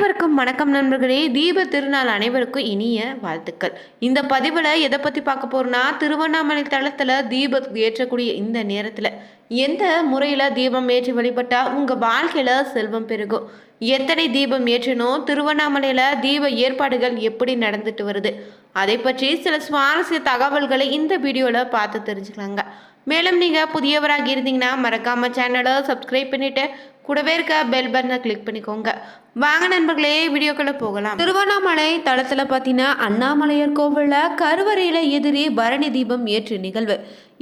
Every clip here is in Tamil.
அனைவருக்கும் வணக்கம் நண்பர்களே. தீப திருநாள் அனைவருக்கும் இனிய வாழ்த்துக்கள். இந்த பதிவில் எதை பற்றி பார்க்க போறோம்னா, திருவண்ணாமலை தளத்தில் தீபம் ஏற்றக்கூடிய இந்த நேரத்தில் எந்த முறையில் தீபம் ஏற்றி வழிபட்டால் உங்கள் வாழ்க்கையில் செல்வம் பெருகும், எத்தனை தீபம் ஏற்றணும், திருவண்ணாமலையில் தீப ஏற்பாடுகள் எப்படி நடந்துட்டு வருது, அதை பற்றி சில சுவாரஸ்ய தகவல்களை இந்த வீடியோவில் பார்த்து தெரிஞ்சுக்கலாங்க. மேலும் நீங்கள் புதியவராக இருந்தீங்கன்னா மறக்காமல் சேனலை சப்ஸ்கிரைப் பண்ணிவிட்டு கூடவே இருக்க பெல் பட்டனை கிளிக் பண்ணிக்கோங்க. வாங்க நண்பர்களே, வீடியோக்குள்ளே போகலாம். திருவண்ணாமலை தளத்தில் பார்த்தீங்கன்னா அண்ணாமலையார் கோவிலில் கருவறையில் எதிரே பரணி தீபம் ஏற்று நிகழ்வு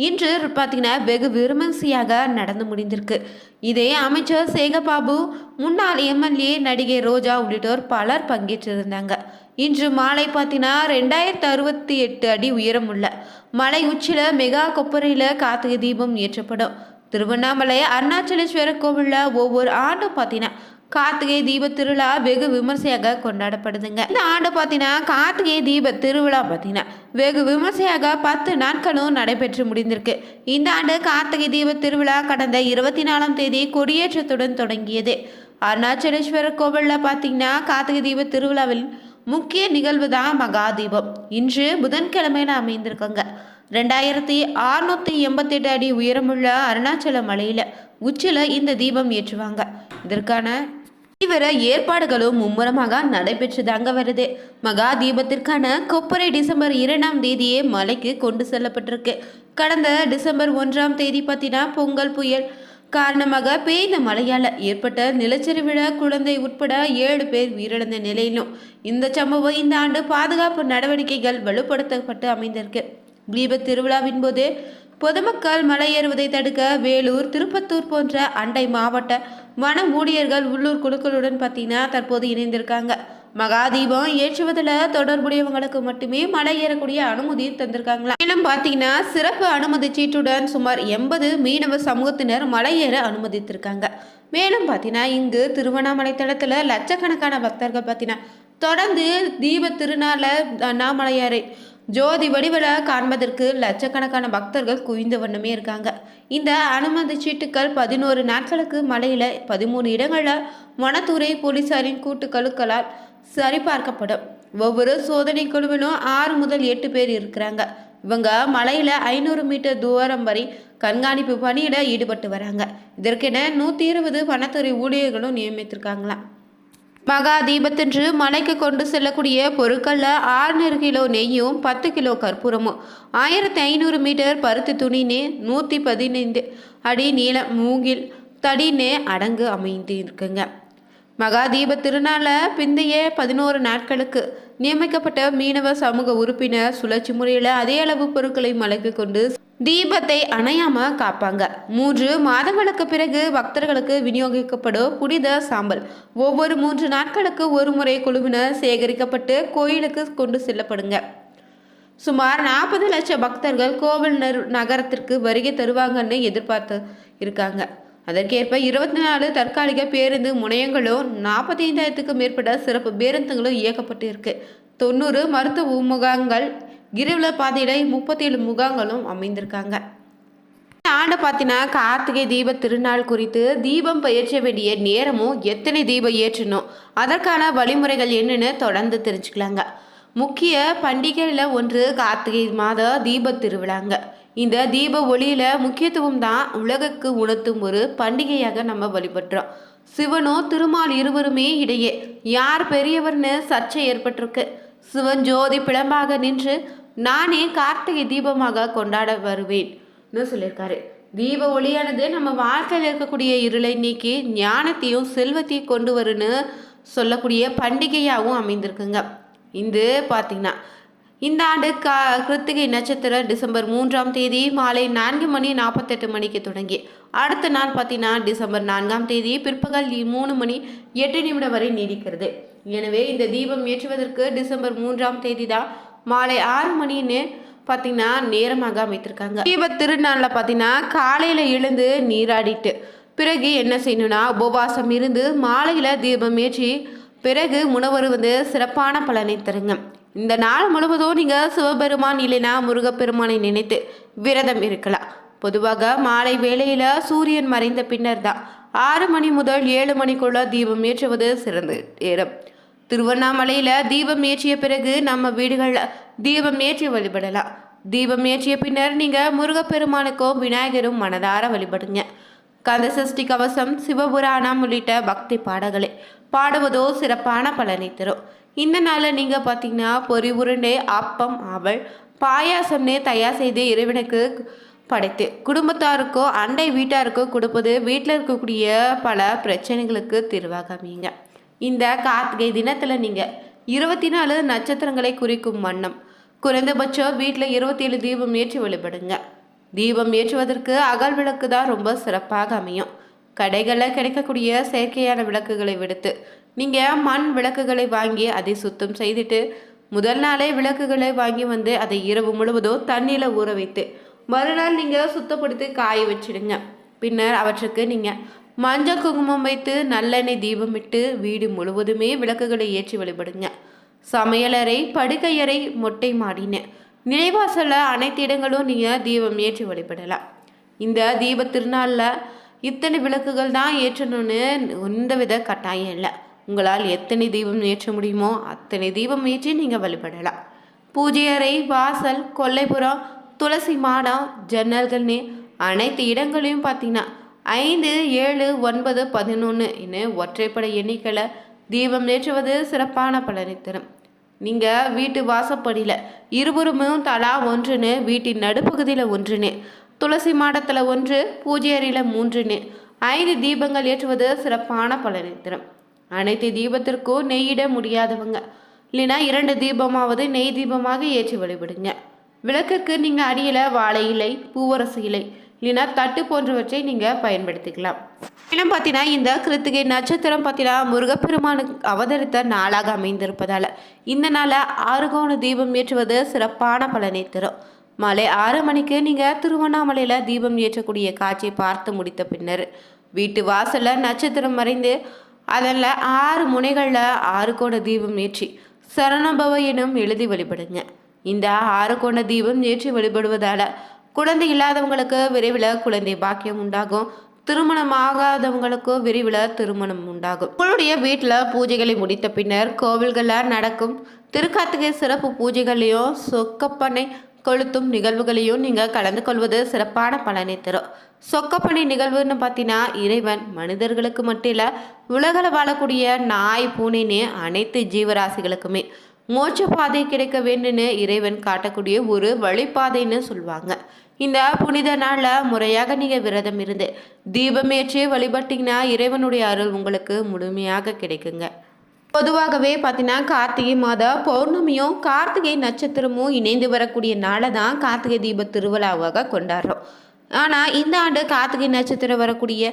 இன்று பார்த்தீங்கன்னா வெகு விமரிசையாக நடந்து முடிந்திருக்கு. இதே அமைச்சர் சேகர்பாபு, முன்னாள் எம்எல்ஏ, நடிகை ரோஜா உள்ளிட்டோர் பலர் பங்கேற்றிருந்தாங்க. இன்று மாலை பார்த்தீங்கன்னா 2068 அடி உயரம் உள்ள மலை உச்சியில் மெகா கொப்பரையில் கார்த்திகை தீபம் ஏற்றப்படும். திருவண்ணாமலை அருணாச்சலேஸ்வரர் கோவிலில் ஒவ்வொரு ஆண்டும் பார்த்தீங்கன்னா கார்த்திகை தீப திருவிழா வெகு விமர்சையாக கொண்டாடப்படுதுங்க. இந்த ஆண்டு பார்த்தீங்கன்னா கார்த்திகை தீப திருவிழா பார்த்தீங்கன்னா வெகு விமர்சையாக 10 நாட்களும் நடைபெற்று முடிந்திருக்கு. இந்த ஆண்டு கார்த்திகை தீப திருவிழா கடந்த 24ஆம் தேதி கொடியேற்றத்துடன் தொடங்கியது. அருணாச்சலேஸ்வரர் கோவிலில் பார்த்தீங்கன்னா கார்த்திகை தீப திருவிழாவில் முக்கிய நிகழ்வு தான் மகா தீபம். இன்று புதன்கிழமையில அமைந்திருக்காங்க. 2688 அடி உயரமுள்ள அருணாச்சல மலையில உச்சில இந்த தீபம் ஏற்றுவாங்க. இதற்கான தீவிர ஏற்பாடுகளும் மும்முரமாக நடைபெற்றுதாங்க வருது. மகா தீபத்திற்கான கொப்பரை டிசம்பர் 2ஆம் தேதியே மலைக்கு கொண்டு செல்லப்பட்டிருக்கு. கடந்த டிசம்பர் 1ஆம் தேதி பார்த்தீங்கன்னா பொங்கல் புயல் காரணமாக பெய்த மழையால் ஏற்பட்ட நிலச்சரிவிட குழந்தை உட்பட 7 பேர் உயிரிழந்த நிலையிலும் இந்த சம்பவம் இந்த ஆண்டு பாதுகாப்பு நடவடிக்கைகள் வலுப்படுத்தப்பட்டு அமைந்திருக்கு. தீப திருவிழாவின் போது பொதுமக்கள் மலையேறுவதை தடுக்க வேலூர், திருப்பத்தூர் போன்ற அண்டை மாவட்ட வன ஊழியர்கள் உள்ளூர் குழுக்களுடன் பார்த்தீங்கன்னா தற்போது இணைந்திருக்காங்க. மகாதீபம் ஏற்றுவதில் தொடர்புடையவங்களுக்கு மட்டுமே மலை ஏறக்கூடிய அனுமதி தந்திருக்காங்களா. மேலும் பார்த்தீங்கன்னா சிறப்பு அனுமதி சீட்டுடன் சுமார் 80 மீனவ சமூகத்தினர் மலை ஏற அனுமதித்திருக்காங்க. மேலும் பார்த்தீங்கன்னா இங்கு திருவண்ணாமலை தளத்தில் லட்சக்கணக்கான பக்தர்கள் பார்த்தீங்கன்னா தொடர்ந்து தீப திருநாள அண்ணாமலையாரை ஜோதி வடிவில் காண்பதற்கு லட்சக்கணக்கான பக்தர்கள் குவிந்த வண்ணமே இருக்காங்க. இந்த அனுமதி சீட்டுக்கள் 11 நாட்களுக்கு மலையில் 13 இடங்களில் வனத்துறை போலீசாரின் கூட்டுக்குழுக்களால் சரிபார்க்கப்படும். ஒவ்வொரு சோதனை குழுவிலும் 6 முதல் 8 பேர் இருக்கிறாங்க. இவங்க மலையில் 500 மீட்டர் தூரம் வரை கண்காணிப்பு பணியிட ஈடுபட்டு வராங்க. இதற்கென 120 வனத்துறை ஊழியர்களும் நியமித்திருக்காங்களாம். மகா தீபத்தன்று மலைக்கு கொண்டு செல்லக்கூடிய பொருட்களில் 600 கிலோ நெய்யும் 10 கிலோ கற்பூரமும் 1500 மீட்டர் பருத்தி துணினே 115 அடி நீள மூங்கில் தடினே அடங்கு அமைந்து இருக்குங்க. மகா தீப திருநாள பிந்தைய 11 நாட்களுக்கு நியமிக்கப்பட்ட மீனவ சமூக உறுப்பினர் சுழற்சி முறையில் அதே அளவு பொருட்களை மலைக்கு கொண்டு தீபத்தை அணையாம காப்பாங்க. 3 மாதங்களுக்கு பிறகு பக்தர்களுக்கு விநியோகிக்கப்படும் புனித சாம்பல் ஒவ்வொரு 3 நாட்களுக்கு ஒரு முறை குழுவினர் சேகரிக்கப்பட்டு கோயிலுக்கு கொண்டு செல்லப்படுங்க. சுமார் 40 லட்சம் பக்தர்கள் கோவில் நகரத்திற்கு வருகை தருவாங்கன்னு எதிர்பார்த்து இருக்காங்க. அதற்கேற்ப 24 தற்காலிக பேருந்து முனையங்களும் 45,000க்கும் மேற்பட்ட சிறப்பு பேருந்துகளும் இயக்கப்பட்டு இருக்கு. 90 மருத்துவ முகாம்கள், கிரிவல பாதையில 37 முகாம்களும் அமைந்திருக்காங்க. இந்த ஆண்டு பார்த்தீங்கன்னா கார்த்திகை தீப திருநாள் குறித்து தீபம் ஏற்ற வேண்டிய நேரமும் எத்தனை தீபம் ஏற்றணும் அதற்கான வழிமுறைகள் என்னன்னு தொடர்ந்து தெரிஞ்சுக்கலாங்க. முக்கிய பண்டிகையில் ஒன்று கார்த்திகை மாத தீப திருவிழாங்க. இந்த தீப ஒளியில முக்கியத்துவம் தான் உலகுக்கு உணர்த்தும் ஒரு பண்டிகையாக நம்ம வழிபடுறோம். சிவனும் திருமால் இருவருமே இடையே யார் பெரியவர்னு சர்ச்சை ஏற்பட்டிருக்கு. சிவன் ஜோதி பிளம்பாக நின்று நானே கார்த்திகை தீபமாக கொண்டாட வருவேன்னு சொல்லியிருக்காரு. தீப ஒளியானது நம்ம வாழ்க்கையில் இருக்கக்கூடிய இருளை நீக்கி ஞானத்தையும் செல்வத்தையும் கொண்டு வருன்னு சொல்லக்கூடிய பண்டிகையாகவும் அமைந்திருக்குங்க. இது பார்த்தீங்கன்னா இந்த ஆண்டு கிருத்திகை நட்சத்திரம் டிசம்பர் 3ஆம் தேதி மாலை 4:48 மணிக்கு தொடங்கி அடுத்த நாள் பார்த்தீங்கன்னா டிசம்பர் 4ஆம் தேதி பிற்பகல் 3:08 வரை நீடிக்கிறது. எனவே இந்த தீபம் ஏற்றுவதற்கு டிசம்பர் 3ஆம் தேதி தான் மாலை 6 மணின்னு பார்த்தீங்கன்னா நேரமாக அமைத்திருக்காங்க. தீப திருநாளில் பார்த்தீங்கன்னா காலையில் எழுந்து நீராடிட்டு பிறகு என்ன செய்யணும்னா உபவாசம் இருந்து மாலையில் தீபம் ஏற்றி பிறகு உணவருவது சிறப்பான பலனை தருங்க. இந்த நாள் முழுவதும் நீங்கள் சிவபெருமான் இல்லைனா முருகப்பெருமானை நினைத்து விரதம் இருக்கலாம். பொதுவாக மாலை வேளையில் சூரியன் மறைந்த பின்னர் தான் 6 மணி முதல் 7 மணிக்குள்ள தீபம் ஏற்றுவது சிறந்த நேரம். திருவண்ணாமலையில் தீபம் ஏற்றிய பிறகு நம்ம வீடுகளில் தீபம் ஏற்றி வழிபடலாம். தீபம் ஏற்றிய பின்னர் நீங்கள் முருகப்பெருமானுக்கும் விநாயகரும் மனதார வழிபடுங்க. கந்தசஷ்டி கவசம், சிவபுராணம் உள்ளிட்ட பக்தி பாடல்களை பாடுவதோ சிறப்பான பலனை தரும். இந்த நாளில் நீங்கள் பார்த்தீங்கன்னா பொரி உருண்டை, அப்பம், அவள், பாயாசம்னு தயார் செய்து இறைவனுக்கு படைத்து குடும்பத்தாருக்கோ அண்டை வீட்டாருக்கோ கொடுப்பது வீட்டில் இருக்கக்கூடிய பல பிரச்சனைகளுக்கு தீர்வாக அமையுங்க. இந்த கார்த்திகை தினத்தில் நீங்கள் 24 நட்சத்திரங்களை குறிக்கும் வண்ணம் குறைந்தபட்சம் வீட்டில் 27 தீபம் ஏற்றி வழிபடுங்க. தீபம் ஏற்றுவதற்கு அகல் விளக்கு தான் ரொம்ப சிறப்பாக அமையும். கடைகளில் கிடைக்கக்கூடிய செயற்கையான விளக்குகளை விடுத்து நீங்கள் மண் விளக்குகளை வாங்கி அதை சுத்தம் செய்துட்டு முதல் நாளே விளக்குகளை வாங்கி வந்து அதை இரவு முழுவதும் தண்ணியில் ஊற வைத்து மறுநாள் நீங்கள் சுத்தப்படுத்தி காய வச்சிடுங்க. பின்னர் அவற்றுக்கு நீங்கள் மஞ்சள் குங்குமம் வைத்து நல்லெண்ணெய் தீபம் இட்டு வீடு முழுவதுமே விளக்குகளை ஏற்றி வழிபடுங்க. சமையலறை, படுக்கையறை, மொட்டை மாடின்னு நிலைவாசல அனைத்து இடங்களும் நீங்கள் தீபம் ஏற்றி வழிபடலாம். இந்த தீப திருநாளில் இத்தனை விளக்குகள் தான் ஏற்றணும்னு எந்தவித கட்டாயம் இல்லை. உங்களால் எத்தனை தீபம் ஏற்ற முடியுமோ அத்தனை தீபம் ஏற்றி நீங்கள் வழிபடலாம். பூஜை அறை, வாசல், கொல்லைப்புறம், துளசி மாடம், ஜன்னல்கள்னு அனைத்து இடங்களையும் பார்த்தீங்கன்னா 5, 7, 9, 11 என ஒற்றைப்படை எண்ணிக்கையில் தீபம் ஏற்றுவது சிறப்பான பலனை தரும். நீங்கள் வீட்டு வாசப்படியில் இருபுறமும் தலா ஒன்றுன்னு, வீட்டின் நடுப்பகுதியில் ஒன்றுன்னு, துளசி மாடத்தில் 1, பூஜை அறையில் 3ன்னு 5 தீபங்கள் ஏற்றுவது சிறப்பான பலனை தரும். அனைத்து தீபத்திற்கும் நெய்யிட முடியாதவங்க இல்லைன்னா 2 தீபமாவது நெய் தீபமாக ஏற்றி வழிபடுங்க. விளக்குக்கு நீங்கள் அடியில் வாழை இலை, பூவரசு இலை இல்லைன்னா தட்டு போன்றவற்றை நீங்கள் பயன்படுத்திக்கலாம். இன்னும் பார்த்தீங்கன்னா இந்த கிருத்திகை நட்சத்திரம் பார்த்தீங்கன்னா முருகப்பெருமானுக்கு அவதரித்த நாளாக அமைந்திருப்பதால் இந்த நாளில் 6 கோண தீபம் ஏற்றுவது சிறப்பான பலனை தரும். மாலை 6 மணிக்கு நீங்கள் திருவண்ணாமலையில் தீபம் ஏற்றக்கூடிய காட்சியை பார்த்து முடித்த பின்னர் வீட்டு வாசலில் நட்சத்திரம் மறைந்து அதில் 6 முனைகளில் 6 கோண தீபம் ஏற்றி சரணபவ எனும் எழுதி வழிபடுங்க. இந்த 6 கோண தீபம் ஏற்றி வழிபடுவதால் குழந்தை இல்லாதவங்களுக்கு விரைவில் குழந்தை பாக்கியம் உண்டாகும். திருமணம் ஆகாதவங்களுக்கு விரைவில் திருமணம் உண்டாகும். உங்களுடைய வீட்டில் பூஜைகளை முடித்த பின்னர் கோவில்களில் நடக்கும் திருக்கார்த்திகை சிறப்பு பூஜைகளையும் சொக்கப்பனை கொளுத்தும் நிகழ்வுகளையும் நீங்கள் கலந்து கொள்வது சிறப்பான பலனை தரும். சொக்கப்பனை நிகழ்வுன்னு பார்த்தீங்கன்னா இறைவன் மனிதர்களுக்கு மட்டும் இல்லை உலகில் வாழக்கூடிய நாய், பூனைன்னு அனைத்து ஜீவராசிகளுக்குமே மோட்ச பாதை கிடைக்க வேண்டும்னு இறைவன் காட்டக்கூடிய ஒரு வழிபாதைன்னு சொல்லுவாங்க. இந்த புனித நாளில் முறையாக நீங்கள் விரதம் இருந்து தீபமேற்றி வழிபட்டிங்கன்னா இறைவனுடைய அருள் உங்களுக்கு முழுமையாக கிடைக்குங்க. பொதுவாகவே பார்த்தீங்கன்னா கார்த்திகை மாத பௌர்ணமியும் கார்த்திகை நட்சத்திரமும் இணைந்து வரக்கூடிய நாளை தான் கார்த்திகை தீப திருவிழாவாக கொண்டாடுறோம். ஆனால் இந்த ஆண்டு கார்த்திகை நட்சத்திரம் வரக்கூடிய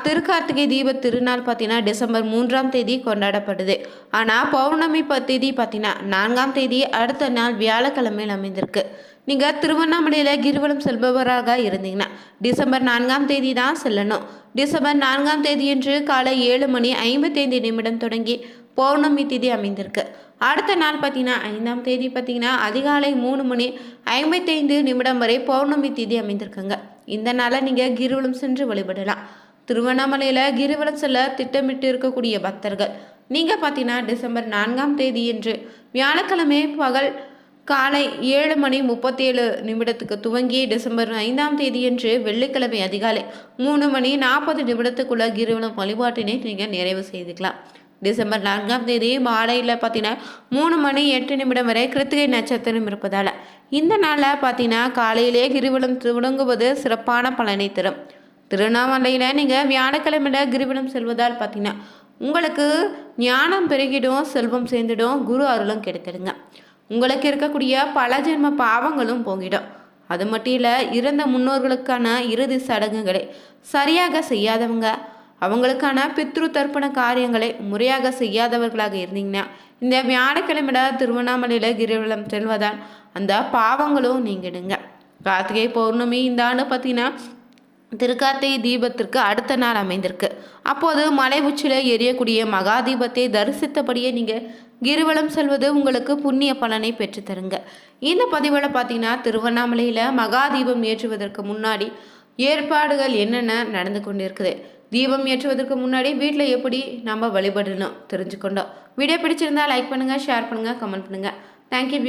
திருக்கார்த்திகை தீப திருநாள் பார்த்தீங்கன்னா டிசம்பர் 3ஆம் தேதி கொண்டாடப்படுது. ஆனால் பௌர்ணமி தேதி பார்த்தீங்கன்னா 4ஆம் தேதி அடுத்த நாள் வியாழக்கிழமையில் அமைந்திருக்கு. நீங்கள் திருவண்ணாமலையில் கிரிவலம் செல்பவராக இருந்தீங்கன்னா டிசம்பர் 4ஆம் தேதி தான் செல்லணும். டிசம்பர் 4ஆம் தேதியன்று காலை 7:55 தொடங்கி பௌர்ணமி தேதி அமைந்திருக்கு. அடுத்த நாள் பார்த்தீங்கன்னா 5ஆம் தேதி பார்த்தீங்கன்னா அதிகாலை 3:55 வரை பௌர்ணமி தேதி அமைந்திருக்குங்க. இந்த நாளை நீங்கள் கிரிவலம் சென்று வழிபடலாம். திருவண்ணாமலையில் கிரிவலம் செல்ல திட்டமிட்டு இருக்கக்கூடிய பக்தர்கள் நீங்கள் பார்த்தீங்கன்னா டிசம்பர் 4ஆம் தேதியன்று வியாழக்கிழமை பகல் காலை 7:37 துவங்கி டிசம்பர் 5ஆம் தேதியன்று வெள்ளிக்கிழமை அதிகாலை 3:40 கிரிவலம் வழிபாட்டினை நீங்கள் நிறைவு செய்துக்கலாம். டிசம்பர் 4ஆம் தேதி மாலையில் பார்த்தீங்கன்னா 3:08 வரை கிருத்திகை நட்சத்திரம் இருப்பதால் இந்த நாளில் பார்த்தீங்கன்னா காலையிலே கிரிவலம் தொடங்குவது சிறப்பான பலனை தரும். திருவண்ணாமலையில் நீங்கள் வியாழக்கிழமையில் கிரிவலம் செல்வதால் பார்த்தீங்கன்னா உங்களுக்கு ஞானம் பெருகிடும், செல்வம் சேர்ந்துடும், குரு அருளும் கிடைத்திடுங்க. உங்களுக்கு இருக்கக்கூடிய பல ஜென்ம பாவங்களும் போகிடும். அது மட்டும் இல்லை, இறந்த முன்னோர்களுக்கான இறுதி சடங்குகளை சரியாக செய்யாதவங்க, அவங்களுக்கான பித்ரு தர்ப்பண காரியங்களை முறையாக செய்யாதவர்களாக இருந்தீங்கன்னா இந்த வியாழக்கிழமையில் திருவண்ணாமலையில் கிரிவலம் செல்வதால் அந்த பாவங்களும் நீங்கிடுங்க. கார்த்திகை பௌர்ணமி இந்த ஆண்டு பார்த்தீங்கன்னா திருக்கார்த்திகை தீபத்திற்கு அடுத்த நாள் அமைந்திருக்கு. அப்போது மலை உச்சியில் எரியக்கூடிய மகா தீபத்தை தரிசித்தபடியே நீங்கள் கிரிவலம் செல்வது உங்களுக்கு புண்ணிய பலனை பெற்றுத்தருங்க. இந்த பதிவில் பார்த்தீங்கன்னா திருவண்ணாமலையில் மகா தீபம் ஏற்றுவதற்கு முன்னாடி ஏற்பாடுகள் என்னென்ன நடந்து கொண்டிருக்குது, தீபம் ஏற்றுவதற்கு முன்னாடி வீட்டில் எப்படி நம்ம வழிபடணும் தெரிஞ்சுக்கொண்டோம். வீடியோ பிடிச்சிருந்தா லைக் பண்ணுங்கள், ஷேர் பண்ணுங்கள், கமெண்ட் பண்ணுங்கள். தேங்க்யூ.